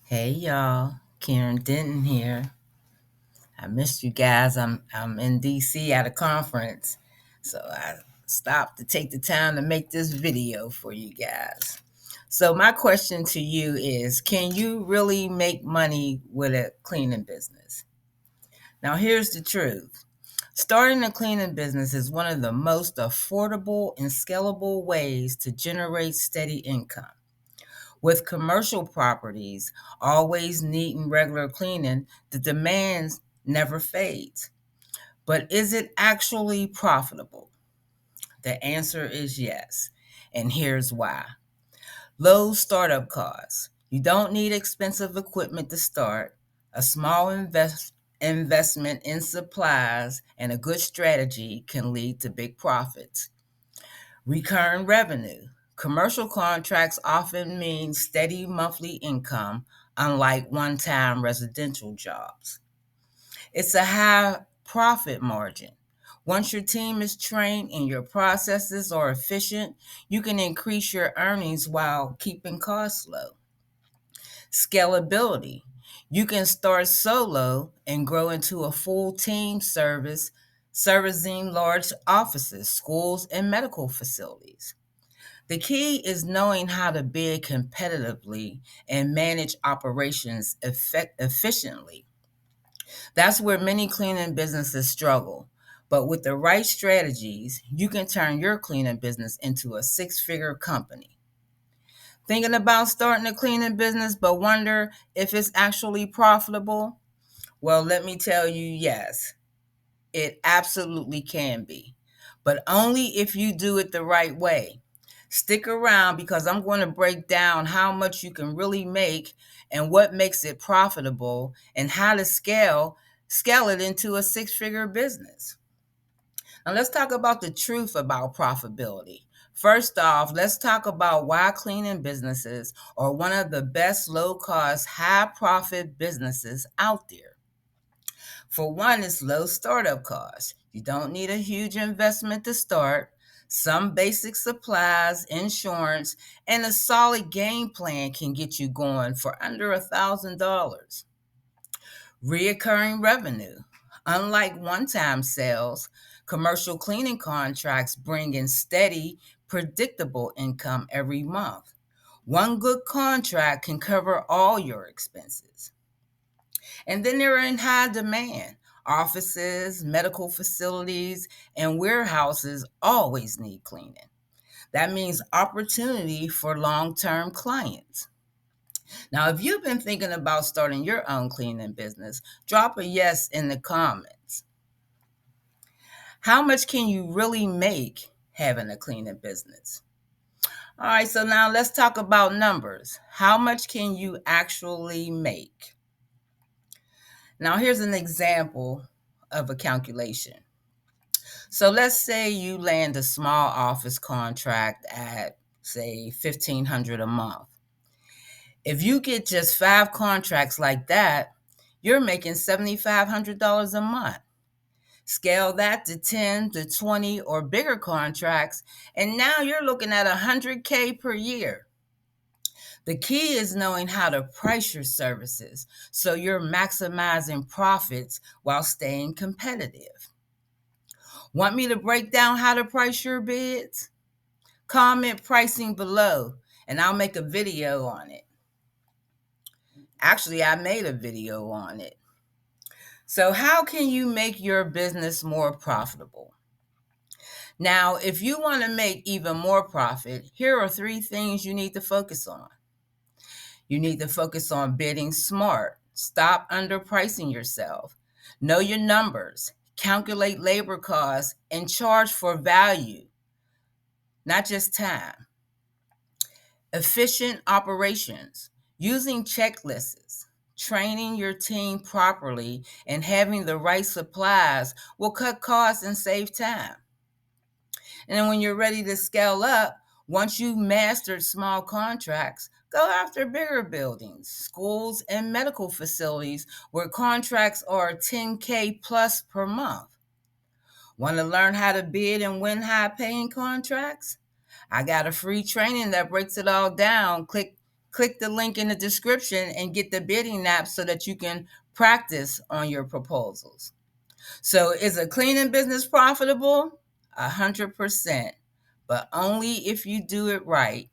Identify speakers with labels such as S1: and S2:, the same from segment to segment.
S1: Hey y'all, Karen Denton here. I missed you guys. I'm in DC at a conference, so I stopped to take the time to make this video for you guys. So my question to you is, can you really make money with a cleaning business? Now here's the truth. Starting a cleaning business is one of the most affordable and scalable ways to generate steady income. With commercial properties always needing regular cleaning, the demand never fades. But is it actually profitable? The answer is yes. And here's why. Low startup costs. You don't need expensive equipment to start. A small investment in supplies and a good strategy can lead to big profits. Recurring revenue. Commercial contracts often mean steady monthly income, unlike one time residential jobs. It's a high profit margin. Once your team is trained and your processes are efficient, you can increase your earnings while keeping costs low. Scalability. You can start solo and grow into a full team servicing large offices, schools, and medical facilities. The key is knowing how to bid competitively and manage operations efficiently. That's where many cleaning businesses struggle. But with the right strategies, you can turn your cleaning business into a six-figure company. Thinking about starting a cleaning business but wonder if it's actually profitable? Well, let me tell you, yes, it absolutely can be, but only if you do it the right way. Stick around because I'm going to break down how much you can really make and what makes it profitable and how to scale it into a six-figure business. Now let's talk about the truth about profitability. First off, let's talk about why cleaning businesses are one of the best low-cost, high-profit businesses out there. For one, it's low startup costs. You don't need a huge investment to start. Some basic supplies, insurance, and a solid game plan can get you going for under $1,000. Reoccurring revenue. Unlike one time sales, commercial cleaning contracts bring in steady, predictable income every month. One good contract can cover all your expenses. And then they're in high demand. Offices, medical facilities, and warehouses always need cleaning. That means opportunity for long term clients. Now, if you've been thinking about starting your own cleaning business, drop a yes in the comments. How much can you really make having a cleaning business? All right, so now let's talk about numbers. How much can you actually make? Now, here's an example of a calculation. So let's say you land a small office contract at, say, $1,500 a month. If you get just 5 contracts like that, you're making $7,500 a month. Scale that to 10 to 20 or bigger contracts, and now you're looking at $100K per year. The key is knowing how to price your services so you're maximizing profits while staying competitive. Want me to break down how to price your bids? Comment pricing below and I'll make a video on it. Actually, I made a video on it. So, how can you make your business more profitable? Now, if you want to make even more profit, here are 3 things you need to focus on. You need to focus on bidding smart. Stop underpricing yourself. Know your numbers. Calculate labor costs and charge for value, not just time. Efficient operations. Using checklists, training your team properly, and having the right supplies will cut costs and save time. And then when you're ready to scale up, once you've mastered small contracts, go after bigger buildings, schools, and medical facilities where contracts are 10K plus per month. Want to learn how to bid and win high paying contracts? I got a free training that breaks it all down. click the link in the description and get the bidding app so that you can practice on your proposals. So is a cleaning business profitable? 100%, but only if you do it right.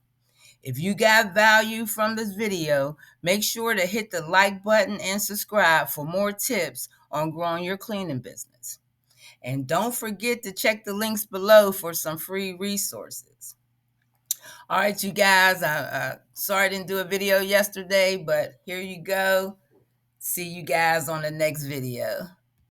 S1: If you got value from this video, make sure to hit the like button and subscribe for more tips on growing your cleaning business. And don't forget to check the links below for some free resources. All right, you guys, sorry I didn't do a video yesterday, but here you go. See you guys on the next video.